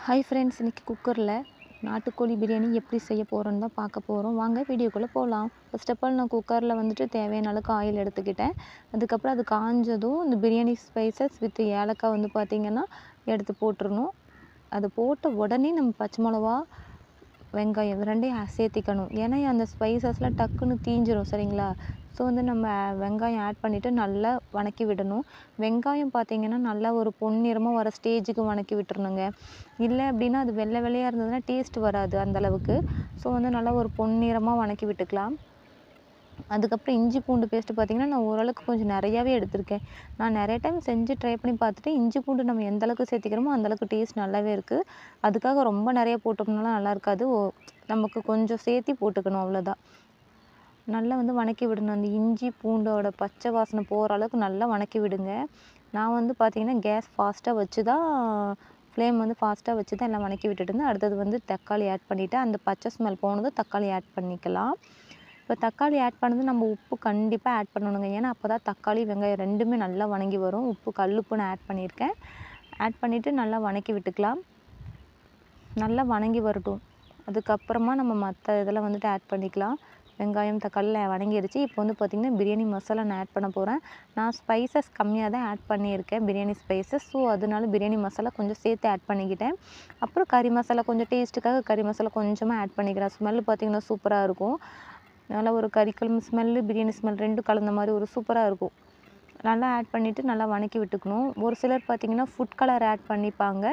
Hi friends, இன்றைக்கி குக்கரில் நாட்டுக்கோழி பிரியாணி எப்படி செய்ய போகிறோன்னு தான் பார்க்க போகிறோம். வாங்க வீடியோக்குள்ளே போகலாம். ஃபர்ஸ்ட் ஆஃப் ஆல் நான் குக்கரில் வந்துட்டு தேவையான அளவுக்கு ஆயில் எடுத்துக்கிட்டேன். அதுக்கப்புறம் அது காஞ்சதும் இந்த பிரியாணி ஸ்பைசஸ் வித் ஏலக்காய் வந்து பார்த்திங்கன்னா எடுத்து போட்டுருணும். அது போட்ட உடனே நம்ம பச்சை மிளகா, வெங்காயம் ரெண்டையும் சேர்த்திக்கணும். ஏன்னா அந்த ஸ்பைசஸ்லாம் டக்குன்னு தீஞ்சிரும், சரிங்களா? ஸோ வந்து நம்ம வெங்காயம் ஆட் பண்ணிவிட்டு நல்லா வதக்கி விடணும். வெங்காயம் பார்த்திங்கன்னா நல்லா ஒரு பொன்னிறமாக வர ஸ்டேஜுக்கு வதக்கி விட்டுறணுங்க. இல்லை அப்படின்னா அது வெள்ளை வெள்ளையாக இருந்ததுன்னா டேஸ்ட் வராது அந்தளவுக்கு. ஸோ வந்து நல்லா ஒரு பொன்னிறமாக வதக்கி விட்டுக்கலாம். அதுக்கப்புறம் இஞ்சி பூண்டு பேஸ்ட்டு பார்த்திங்கன்னா நான் ஓரளவுக்கு கொஞ்சம் நிறையாவே எடுத்திருக்கேன். நான் நிறைய டைம் செஞ்சு ட்ரை பண்ணி பார்த்துட்டு இஞ்சி பூண்டு நம்ம எந்த அளவுக்கு சேர்த்திக்கிறோமோ அந்தளவுக்கு டேஸ்ட் நல்லாவே இருக்குது. அதுக்காக ரொம்ப நிறைய போட்டோம்னாலாம் நல்லா இருக்காது. நமக்கு கொஞ்சம் சேர்த்தி போட்டுக்கணும், அவ்வளோதான். நல்லா வந்து வதக்கி விடணும். அந்த இஞ்சி பூண்டோட பச்சை வாசனை போகிற அளவுக்கு நல்லா வதக்கி விடுங்க. நான் வந்து பார்த்திங்கன்னா கேஸ் ஃபாஸ்ட்டாக வச்சு தான் ஃப்ளேம் வந்து ஃபாஸ்ட்டாக வச்சு தான் எல்லாம் வதக்கி விட்டுட்டு இருந்தேன். அடுத்தது வந்து தக்காளி ஆட் பண்ணிவிட்டு அந்த பச்சை ஸ்மெல் போனதும் தக்காளி ஆட் பண்ணிக்கலாம். இப்போ தக்காளி ஆட் பண்ணது நம்ம உப்பு கண்டிப்பாக ஆட் பண்ணணுங்க. ஏன்னா அப்போ தான் தக்காளி வெங்காயம் ரெண்டுமே நல்லா வதங்கி வரும். உப்பு கல்லுப்பு நான் ஆட் பண்ணியிருக்கேன். ஆட் பண்ணிவிட்டு நல்லா வதக்கி விட்டுக்கலாம். நல்லா வதங்கி வரட்டும். அதுக்கப்புறமா நம்ம மற்ற இதெல்லாம் வந்துட்டு ஆட் பண்ணிக்கலாம். வெங்காயம் தக்காளியில் வதங்கிடுச்சு. இப்போ வந்து பார்த்திங்கன்னா பிரியாணி மசாலா நான் ஆட் பண்ண போகிறேன். நான் ஸ்பைசஸ் கம்மியாக தான் ஆட் பண்ணியிருக்கேன், பிரியாணி ஸ்பைசஸ். ஸோ அதனால பிரியாணி மசாலா கொஞ்சம் சேர்த்து ஆட் பண்ணிக்கிட்டேன். அப்புறம் கறி மசாலா கொஞ்சம் டேஸ்ட்டுக்காக கறி மசாலா கொஞ்சமாக ஆட் பண்ணிக்கிறேன். ஸ்மெல்லு பார்த்திங்கன்னா சூப்பராக இருக்கும். நல்லா ஒரு கறிக்குழம்பு ஸ்மெல்லு, பிரியாணி ஸ்மெல் ரெண்டும் கலந்த மாதிரி ஒரு சூப்பராக இருக்கும். நல்லா ஆட் பண்ணிவிட்டு நல்லா வதக்கி விட்டுக்கணும். ஒரு சிலர் பார்த்திங்கன்னா ஃபுட் கலர் ஆட் பண்ணிப்பாங்க.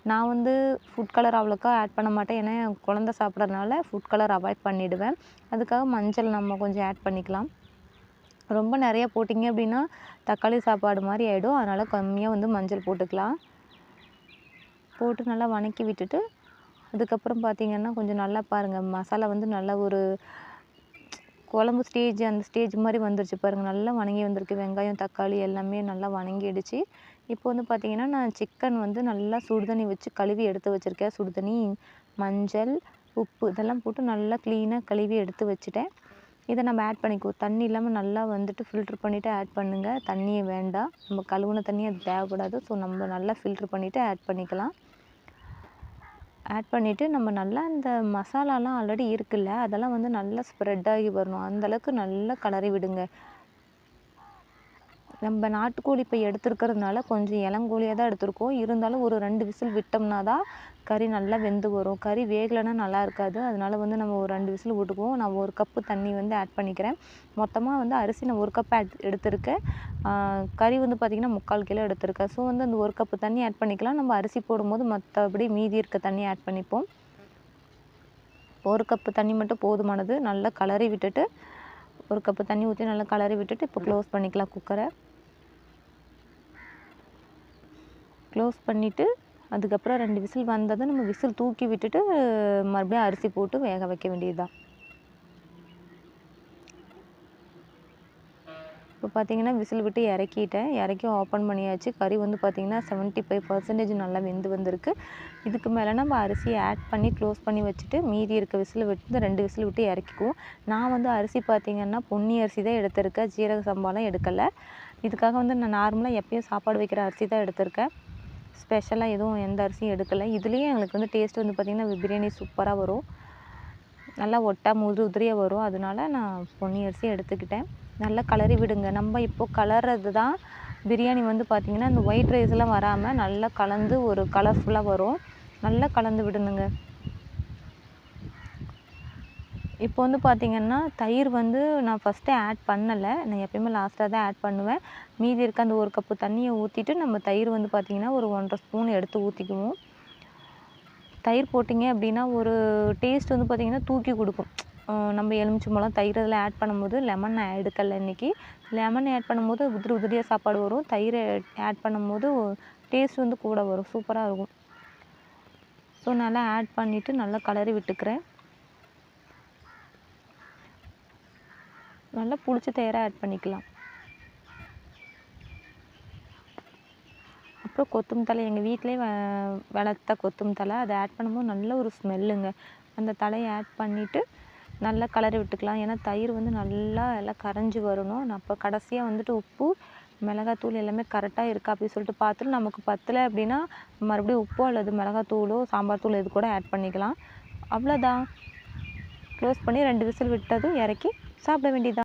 நான் வந்து ஃபுட் கலர் அவ்வளோக்கா ஆட் பண்ண மாட்டேன். ஏன்னா என் குழந்த சாப்பிட்றதுனால ஃபுட் கலர் அவாய்ட் பண்ணிவிடுவேன். அதுக்காக மஞ்சள் நம்ம கொஞ்சம் ஆட் பண்ணிக்கலாம். ரொம்ப நிறையா போட்டிங்க அப்படின்னா தக்காளி சாப்பாடு மாதிரி ஆகிடும். அதனால் கம்மியாக வந்து மஞ்சள் போட்டுக்கலாம். போட்டு நல்லா வதக்கி விட்டுட்டு அதுக்கப்புறம் பார்த்திங்கன்னா கொஞ்சம் நல்லா பாருங்கள், மசாலா வந்து நல்லா ஒரு குழம்பு ஸ்டேஜ் அந்த ஸ்டேஜ் மாதிரி வந்துருச்சு பாருங்கள். நல்லா வதங்கி வந்திருக்கு. வெங்காயம் தக்காளி எல்லாமே நல்லா வதங்கிடுச்சு. இப்போ வந்து பார்த்திங்கன்னா நான் சிக்கன் வந்து நல்லா சுடுதண்ணி வச்சு கழுவி எடுத்து வச்சுருக்கேன். சுடுதண்ணி, மஞ்சள், உப்பு இதெல்லாம் போட்டு நல்லா க்ளீனாக கழுவி எடுத்து வச்சுட்டேன். இதை நம்ம ஆட் பண்ணிக்குவோம். தண்ணி இல்லாமல் நல்லா வந்துட்டு ஃபில்ட்ரு பண்ணிவிட்டு ஆட் பண்ணுங்கள். தண்ணியே வேண்டாம், நம்ம கழுவுன தண்ணி அது தேவைப்படாது. ஸோ நம்ம நல்லா ஃபில்ட்ரு பண்ணிவிட்டு ஆட் பண்ணிக்கலாம். ஆட் பண்ணிவிட்டு நம்ம நல்லா இந்த மசாலாலாம் ஆல்ரெடி இருக்குல்ல, அதெல்லாம் வந்து நல்லா ஸ்ப்ரெட் ஆகி வரணும். அந்தளவுக்கு நல்லா கிளறி விடுங்க. நம்ம நாட்டுக்கோழி இப்போ எடுத்துருக்கிறதுனால கொஞ்சம் இளங்கோழியாக தான் எடுத்திருக்கோம். இருந்தாலும் ஒரு 2 விசில் விட்டோம்னா தான் கறி நல்லா வெந்து வரும். கறி வேகலைன்னா நல்லா இருக்காது. அதனால வந்து நம்ம ஒரு 2 விசில் விட்டுக்குவோம். நான் 1 கப்பு தண்ணி வந்து ஆட் பண்ணிக்கிறேன். மொத்தமாக வந்து அரிசி நான் 1 கப் எடுத்திருக்கேன். கறி வந்து பார்த்திங்கன்னா 3/4 கிலோ எடுத்திருக்கேன். ஸோ வந்து அந்த 1 கப்பு தண்ணி ஆட் பண்ணிக்கலாம். நம்ம அரிசி போடும்போது மற்றபடி மீதி இருக்க தண்ணி ஆட் பண்ணிப்போம். 1 கப்பு தண்ணி மட்டும் போதுமானது. நல்லா கிளறி விட்டுட்டு 1 கப்பு தண்ணி ஊற்றி நல்லா கிளறி விட்டுட்டு இப்போ க்ளோஸ் பண்ணிக்கலாம் குக்கரை. க்ளோஸ் பண்ணிவிட்டு அதுக்கப்புறம் 2 விசில் வந்ததும் நம்ம விசில் தூக்கி விட்டுட்டு மறுபடியும் அரிசி போட்டு வேக வைக்க வேண்டியது தான். இப்போ பார்த்திங்கன்னா விசில் விட்டு இறக்கிட்டேன். இறக்கி ஓப்பன் பண்ணியாச்சு. கறி வந்து பார்த்திங்கன்னா 75% நல்லா வெந்து வந்திருக்கு. இதுக்கு மேலே நம்ம அரிசியை ஆட் பண்ணி க்ளோஸ் பண்ணி வச்சுட்டு மீதி இருக்க விசில் விட்டு 2 விசில் விட்டு இறக்கிக்குவோம். நான் வந்து அரிசி பார்த்திங்கன்னா பொன்னி அரிசி தான் எடுத்திருக்கேன். ஜீரக சம்பாலாம் எடுக்கலை. இதுக்காக வந்து நான் நார்மலாக எப்பயும் சாப்பாடு வைக்கிற அரிசி தான் எடுத்திருக்கேன். ஸ்பெஷலாக எதுவும் எந்த அரிசியும் எடுக்கலை. இதுலேயே எங்களுக்கு வந்து டேஸ்ட் வந்து பார்த்திங்கன்னா பிரியாணி சூப்பராக வரும். நல்லா ஒட்டாம உதிரியாக வரும். அதனால நான் பொன்னி அரிசி எடுத்துக்கிட்டேன். நல்லா கிளறி விடுங்க. நம்ம இப்போது கலர்றது தான் பிரியாணி வந்து பார்த்திங்கன்னா இந்த ஒயிட் ரைஸ்லாம் வராமல் நல்லா கலந்து ஒரு கலர்ஃபுல்லாக வரும். நல்லா கலந்து விடணுங்க. இப்போ வந்து பார்த்திங்கன்னா தயிர் வந்து நான் ஃபஸ்ட்டே ஆட் பண்ணலை. நான் எப்பயுமே லாஸ்ட்டாக தான் ஆட் பண்ணுவேன். மீதி இருக்க அந்த 1 கப்பு தண்ணியை ஊற்றிட்டு நம்ம தயிர் வந்து பார்த்திங்கன்னா ஒரு 1½ ஸ்பூன் எடுத்து ஊற்றிக்குவோம். தயிர் போட்டிங்க அப்படின்னா ஒரு டேஸ்ட் வந்து பார்த்திங்கன்னா தூக்கி கொடுக்கும். நம்ம எலுமிச்சம்பழம், தயிர் இதெல்லாம் ஆட் பண்ணும்போது லெமன் நான் எடுக்கலை இன்றைக்கி. லெமன் ஆட் பண்ணும்போது உதிரியாக சாப்பாடு வரும். தயிர் ஆட் பண்ணும்போது டேஸ்ட் வந்து கூட வரும். சூப்பராக இருக்கும். ஸோ நல்லா ஆட் பண்ணிவிட்டு நல்லா கிளறி விட்டுக்கிறேன். நல்லா புளிச்ச தயிரை ஆட் பண்ணிக்கலாம். அப்புறம் கொத்தமல்லி தழை எங்கள் வீட்டிலே வளர்த்த கொத்தமல்லி தழை அதை ஆட் பண்ணும்போது நல்ல ஒரு ஸ்மெல்லுங்க. அந்த தழையை ஆட் பண்ணிவிட்டு நல்லா கிளறி விட்டுக்கலாம். ஏன்னா தயிர் வந்து நல்லா எல்லாம் கரைஞ்சி வரணும். நான் அப்போ கடைசியாக வந்துட்டு உப்பு, மிளகாத்தூள் எல்லாமே கரெக்டாக இருக்கா அப்படின்னு சொல்லிட்டு பார்த்துட்டு நமக்கு பத்தலை அப்படின்னா மறுபடியும் உப்போ அல்லது மிளகாத்தூளோ சாம்பார் தூள் இது கூட ஆட் பண்ணிக்கலாம். அவ்வளோதான். க்ளோஸ் பண்ணி 2 விசில் விட்டதும் இறக்கி சாப்பிட வேண்டியதுதான்.